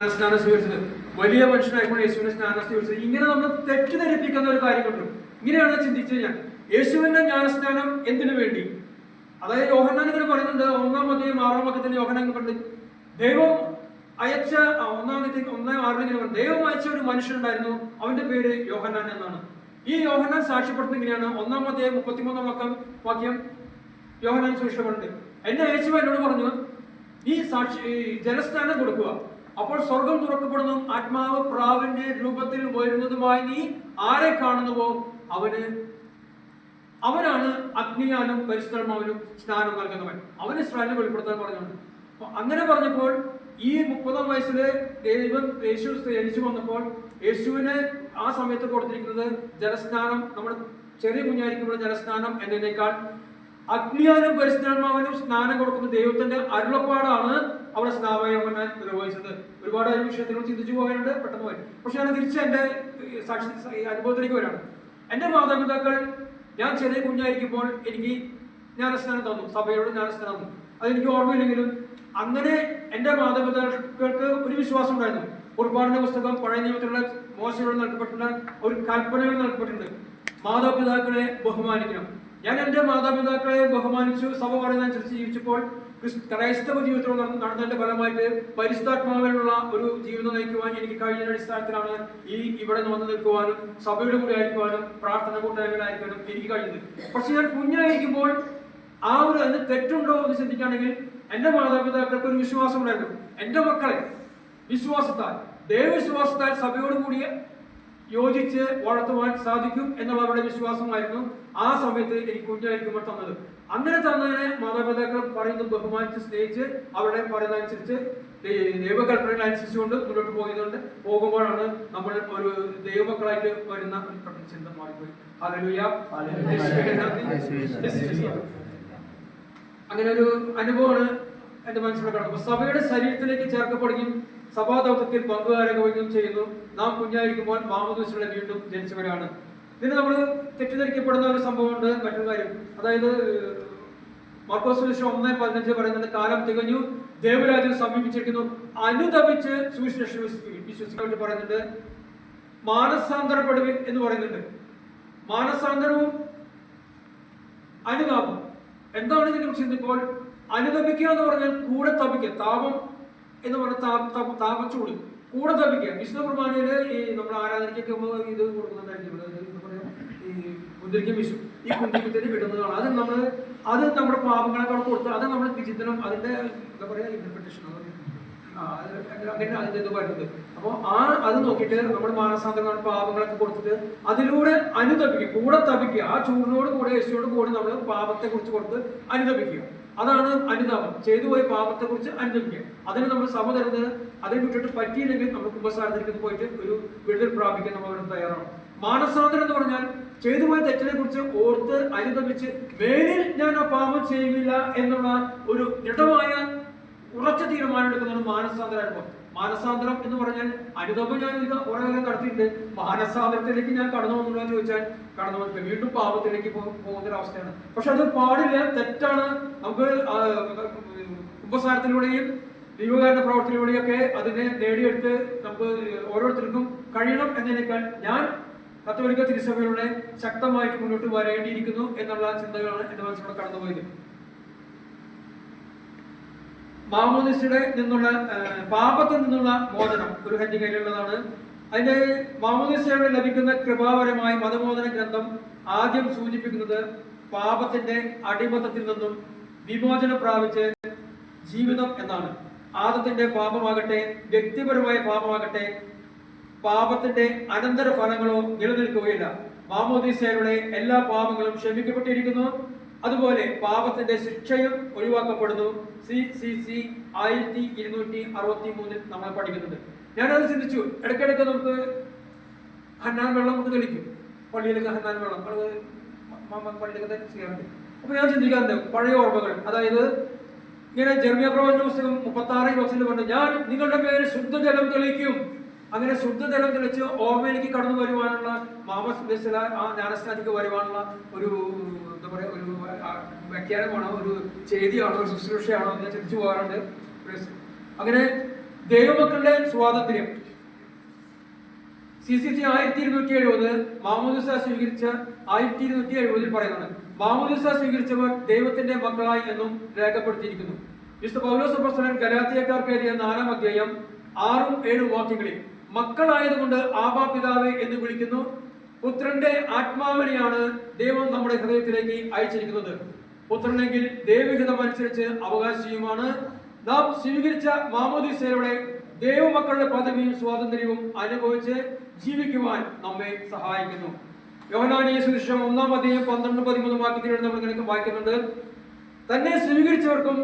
സ്നാനം സ്വീകരിച്ചത്, വലിയ മനുഷ്യനായപ്പോൾ യേശുവിനെ സ്നാനം സ്വീകരിച്ചത്. ഇങ്ങനെ നമ്മൾ തെറ്റിദ്ധരിപ്പിക്കുന്ന ഒരു കാര്യമുണ്ട്. ഇങ്ങനെയാണ് ചിന്തിച്ചത് ഞാൻ. യേശുവിന്റെ ജ്ഞാനസ്നാനം എന്തിനു വേണ്ടി? അതായത് യോഹന്നാൻ ഇങ്ങനെ പറയുന്നുണ്ട്, 1-6 യോഹന്നാൻ പറഞ്ഞു, ദൈവം അയച്ച 1:6 ഇങ്ങനെ പറഞ്ഞു, ദൈവം അയച്ച ഒരു മനുഷ്യനുണ്ടായിരുന്നു, അവന്റെ പേര് യോഹന്നാൻ എന്നാണ്. ഈ യോഹന്നാൻ സാക്ഷ്യപ്പെടുന്നത് ഇങ്ങനെയാണ്. 1-33 വാക്യം യോഹന്നാൻ സുവിശേഷമുണ്ട്. എന്നെ യേശു എന്നോട് പറഞ്ഞു, ഈ ജലസ്നാനം കൊടുക്കുക, അപ്പോൾ സ്വർഗം തുറക്കപ്പെടുന്നു, ആത്മാവ് പ്രാവിന്റെ രൂപത്തിൽ വരുന്നതുമായി നീ ആരെ കാണുന്നുവോ അവനാണ് അഗ്നിയാലും പരിശുദ്ധാത്മാവിനും സ്നാനം നൽകുന്നവൻ. അവന് ഇസ്രായേലിനെ വെളിപ്പെടുത്താൻ പറഞ്ഞുണ്ട്. അങ്ങനെ പറഞ്ഞപ്പോൾ ഈ 30 വയസ്സില് യേശു ജനിച്ചു വന്നപ്പോൾ യേശുവിന് ആ സമയത്ത് കൊടുത്തിരിക്കുന്നത് ജലസ്നാനം, നമ്മൾ ചെറിയ കുഞ്ഞായിരിക്കുമ്പോൾ ജലസ്നാനം എന്നതിനേക്കാൾ അഗ്നിയാലും പരിശുദ്ധാത്മാവിനും സ്നാനം കൊടുക്കുന്ന ദൈവത്തിന്റെ അരുളപ്പാടാണ് അവിടെ സ്നാപയോഹന്നാൻ നിർവഹിച്ചത്. ഒരുപാട് വിഷയത്തിനോട് ചിന്തിച്ചു പോകാനുണ്ട്, പെട്ടെന്ന് പോയി. പക്ഷെ ഞാൻ തിരിച്ച് എന്റെ അനുഭവത്തിലേക്ക് വരാണ്. എന്റെ മാതാപിതാക്കൾ ഞാൻ ചെറിയ കുഞ്ഞായിരിക്കുമ്പോൾ എനിക്ക് ജ്ഞാനസ്നാനം തന്നു, സഭയോട് ജ്ഞാനസ്നാനം തന്നു. അതെനിക്ക് ഓർമ്മയില്ലെങ്കിലും അങ്ങനെ എന്റെ മാതാപിതാക്കൾക്ക് ഒരു വിശ്വാസം ഉണ്ടായിരുന്നു. പുറപ്പാടിന്റെ പുസ്തകം പഴയ നിയമത്തിലുള്ള മോശയോട് നൽകപ്പെട്ടുള്ള ഒരു കൽപ്പനകൾ നൽകപ്പെട്ടിട്ടുണ്ട്, മാതാപിതാക്കളെ ബഹുമാനിക്കണം. ഞാൻ എന്റെ മാതാപിതാക്കളെ ബഹുമാനിച്ചു, സഭ പറയുന്നതനുസരിച്ച് ജീവിച്ചപ്പോൾ ക്രൈസ്തവ ജീവിതത്തിൽ നടന്നതിന്റെ ഫലമായിട്ട് പരിശുദ്ധാത്മാവിലുള്ള ഒരു ജീവിതം നയിക്കുവാൻ എനിക്ക് കഴിഞ്ഞ അടിസ്ഥാനത്തിലാണ് ഇവിടെ വന്ന് നിൽക്കുവാനും സഭയുടെ കൂടെ ആയിരിക്കുവാനും പ്രാർത്ഥന കൂട്ടായ്മയിലായിരിക്കാനും എനിക്ക് കഴിഞ്ഞത്. പക്ഷെ ഞാൻ കുഞ്ഞായിരിക്കുമ്പോൾ ആ ഒരു അതിന് തെറ്റുണ്ടോ എന്ന് ചിന്തിക്കുകയാണെങ്കിൽ എന്റെ മാതാപിതാക്കൾക്ക് ഒരു വിശ്വാസം ഉണ്ടായിരുന്നു, എന്റെ മക്കളെ വിശ്വാസത്താൽ ദൈവവിശ്വാസത്താൽ സഭയോട് കൂടിയ യോജിച്ച് വളർത്തുവാൻ സാധിക്കും എന്നുള്ള അവരുടെ വിശ്വാസമായിരുന്നു ആ സമയത്ത് എനിക്ക് കുഞ്ഞായിരിക്കുമ്പോൾ തന്നത്. അങ്ങനെ തന്നതിനെ മാതാപിതാക്കൾ പറയുന്നത് ബഹുമാനിച്ച് സ്നേഹിച്ച് അവരുടെ പറയുന്നതനുസരിച്ച് ദൈവകൽപ്പനകൾ അനുസരിച്ചുകൊണ്ട് മുന്നോട്ട് പോകുമ്പോഴാണ് നമ്മൾ ഒരു ദൈവമക്കളായിട്ട് വരുന്ന ഒരു ചിന്ത മാറിപ്പോയി. അങ്ങനെ ഒരു അനുഭവമാണ് എന്റെ മനസ്സിലൂടെ കടന്നത്. സഭയുടെ ശരീരത്തിലേക്ക് ചേർക്കപ്പെടുകയും സഭാദൗത്യത്തിൽ പങ്കുകാരാകുകയും ചെയ്യുന്നു. നാം കുഞ്ഞായിരിക്കുമ്പോൾ മാമോദീസയുടെ വീണ്ടും ജനിച്ചവരാണ്. ഇതിന് നമ്മൾ തെറ്റിദ്ധരിക്കപ്പെടുന്ന ഒരു സംഭവമുണ്ട്. മറ്റൊരു കാര്യം, അതായത് മാർക്കോസ് സുവിശേഷം 1:15 പറയുന്നത്, കാലം തികഞ്ഞു, ദേവരാജ്യം സമീപിച്ചിരിക്കുന്നു, അനുതപിച്ച് സുവിശേഷം വിശ്വസിക്കാൻ പറയുന്നുണ്ട്. മാനസാന്തരപ്പെടുവിൻ എന്ന് പറയുന്നുണ്ട്. മാനസാന്തരവും അനുതാപം എന്താണ് ഇതിനെ ചിന്തിപ്പോൾ? അനുതപിക്കുക എന്ന് പറഞ്ഞാൽ കൂടെ തപിക്കുക, താപം എന്ന് പറഞ്ഞ താപച്ചൂട് കൂടെ തപിക്കുക. വിശുദ്ധ കുർബാനയില് ഈ നമ്മൾ ആരാധനയ്ക്കൊക്കെ ഇത് കൊടുക്കുന്നുണ്ടായിരിക്കും, ഈ കുന്തിരിക്കം വിശു, ഈ കുന്തിരിക്കത്തിന് വിടുന്നതാണ്. അത് നമ്മുടെ പാപങ്ങളെക്കാൾ കൊടുത്ത് അത് നമ്മുടെ വിചിന്തനം, അതിന്റെ എന്താ പറയാ ഇന്റർപ്രിട്ടേഷൻ, അതിന്റെ ഇത് വരുന്നത്. അപ്പോൾ അത് നോക്കിയിട്ട് നമ്മൾ മാനസാന്തരം പാപങ്ങളൊക്കെ കൊടുത്തിട്ട് അതിലൂടെ അനുതപിക്കുക, കൂടെ തപിക്കുക. ആ ചൂടിനോട് കൂടെ യേശുവോട് കൂടെ നമ്മൾ പാപത്തെ കുറിച്ച് കൊടുത്ത് അനുതപിക്കുക. അതാണ് അനുതാപം. ചെയ്തു പോയ പാപത്തെ കുറിച്ച് അനുദപിക്കുക. അതിന് നമ്മൾ സഭ തരുന്നത്. അതിനെ വിട്ടിട്ട് പറ്റിയില്ലെങ്കിൽ നമ്മൾ കുമ്പസാരത്തിലേക്ക് പോയിട്ട് ഒരു വിടുതൽ പ്രാപിക്കാൻ നമ്മൾ തയ്യാറാണ്. മാനസാന്തരം എന്ന് പറഞ്ഞാൽ ചെയ്തു പോയ തെറ്റിനെ കുറിച്ച് ഓർത്ത് അനുദപിച്ച് മേലിൽ ഞാൻ ആ പാപം ചെയ്യുകയില്ല എന്നുള്ള ഒരു ദൃഢമായ ഉറച്ച തീരുമാനം എടുക്കുന്നതാണ് മാനസാന്തര അനുഭവം. മാനസാന്തരം എന്ന് പറഞ്ഞാൽ അനുതാപം ഞാൻ കുറെ കാലം നടത്തിയിട്ടുണ്ട്. മാനസാന്തരത്തിലേക്ക് ഞാൻ കടന്നു വന്നുള്ളൂ എന്ന് ചോദിച്ചാൽ കടന്നു വന്നിട്ട് വീണ്ടും പാപത്തിലേക്ക് പോകുന്നൊരവസ്ഥയാണ്. പക്ഷെ അത് പാടില്ല, തെറ്റാണ്. നമുക്ക് ഉപസാരത്തിലൂടെയും ദൈവകാരുടെ പ്രവർത്തനത്തിലൂടെയൊക്കെ അതിനെ നേടിയെടുത്ത് നമുക്ക് ഓരോരുത്തർക്കും കഴിയണം എന്നതിനേക്കാൾ ഞാൻ കത്തോലിക്ക തിരുസഭയുടെ ശക്തമായിട്ട് മുന്നോട്ട് വരേണ്ടിയിരിക്കുന്നു എന്നുള്ള ചിന്തകളാണ് എന്റെ മനസ്സിലൂടെ കടന്നുപോയത്. മാമോദിസയുടെ നിന്നുള്ള പാപത്തിൽ നിന്നുള്ള മോചനം ഒരു ഹെഡിങ് അതിലുള്ളതാണ്. അതിന്റെ മാമോദിസയുടെ ലഭിക്കുന്ന കൃപാപരമായ മതമോചന ഗ്രന്ഥം ആദ്യം സൂചിപ്പിക്കുന്നത് പാപത്തിന്റെ അടിമത്തത്തിൽ നിന്നും വിമോചനം പ്രാപിച്ച് ജീവിതം എന്നാണ്. ആദത്തിന്റെ പാപമാകട്ടെ വ്യക്തിപരമായ പാപമാകട്ടെ പാപത്തിന്റെ അനന്തര ഫലങ്ങളോ നിലനിൽക്കുകയില്ല. മാമോദിസയുടെ എല്ലാ പാപങ്ങളും ക്ഷമിക്കപ്പെട്ടിരിക്കുന്നു. അതുപോലെ പാപത്തിന്റെ ശിക്ഷയും ഒഴിവാക്കപ്പെടുന്നു. CCC 1263 നമ്മൾ പഠിക്കുന്നുണ്ട്. ഞാനത് ചിന്തിച്ചു. ഇടയ്ക്കിടയ്ക്ക് നമുക്ക് ഹന്നാൻ വെള്ളം നമുക്ക് തെളിക്കും, പള്ളിയിലൊക്കെ ഹന്നാൻ വെള്ളം പള്ളിയിലൊക്കെ ചെയ്യാറുണ്ട്. അപ്പൊ ഞാൻ ചിന്തിക്കാറുണ്ട് പഴയ ഓർമ്മകൾ. അതായത് ഇങ്ങനെ ജെറമ്യാ പ്രവചന പുസ്തകം 36:20 പറഞ്ഞു, ഞാൻ നിങ്ങളുടെ പേര് ശുദ്ധജലം തെളിക്കും. അങ്ങനെ ശുദ്ധജലം തെളിച്ച് ഓർമ്മയിലേക്ക് കടന്നു വരുവാനുള്ള ആ ജ്ഞാനസ്ഥാനത്തേക്ക് വരുവാനുള്ള ഒരു എന്താ പറയാ ഒരു വ്യാഖ്യാനമാണോ, ഒരു ചെയ്തിയാണോ, ഒരു ശുശ്രൂഷയാണോ എന്ന് ചിന്തിച്ചു പോകാറുണ്ട്. അങ്ങനെ ദൈവമക്കളുടെ സ്വാതന്ത്ര്യം. CCC 1270 മാമോദിസ സ്വീകരിച്ച 1270 പറയുന്നുണ്ട്, മാമോദിസ സ്വീകരിച്ചവർ ദൈവത്തിന്റെ മക്കളായി എന്നും രേഖപ്പെടുത്തിയിരിക്കുന്നു. വിശുദ്ധ പൗലോസ് അപ്പോസ്തലൻ ഗലാത്യക്കാർക്ക് എഴുതിയ 4-ാം അധ്യായം 6-7 വാക്യങ്ങളിൽ മക്കളായതുകൊണ്ട് ആബാ പിതാവേ എന്ന് വിളിക്കുന്നു. പുത്രന്റെ ആത്മാവിനെയാണ് ദൈവം നമ്മുടെ ഹൃദയത്തിലേക്ക് അയച്ചിരിക്കുന്നത്. പുത്രനെങ്കിൽ ദൈവഹിതം അനുസരിച്ച് അവകാശിയുമാണ്. നാം സ്വീകരിച്ച മാമോദിസയിലൂടെ ദൈവമക്കളുടെ പദവിയും സ്വാതന്ത്ര്യവും അനുഭവിച്ച് ജീവിക്കുവാൻ നമ്മെ സഹായിക്കുന്നു. യോഹന്നാന്റെ സുവിശേഷം 1-ാം അധ്യായം 12-13 വാക്യത്തിലൂടെ നമ്മൾ ഇങ്ങനെ വായിക്കുന്നുണ്ട്, തന്നെ സ്വീകരിച്ചവർക്കും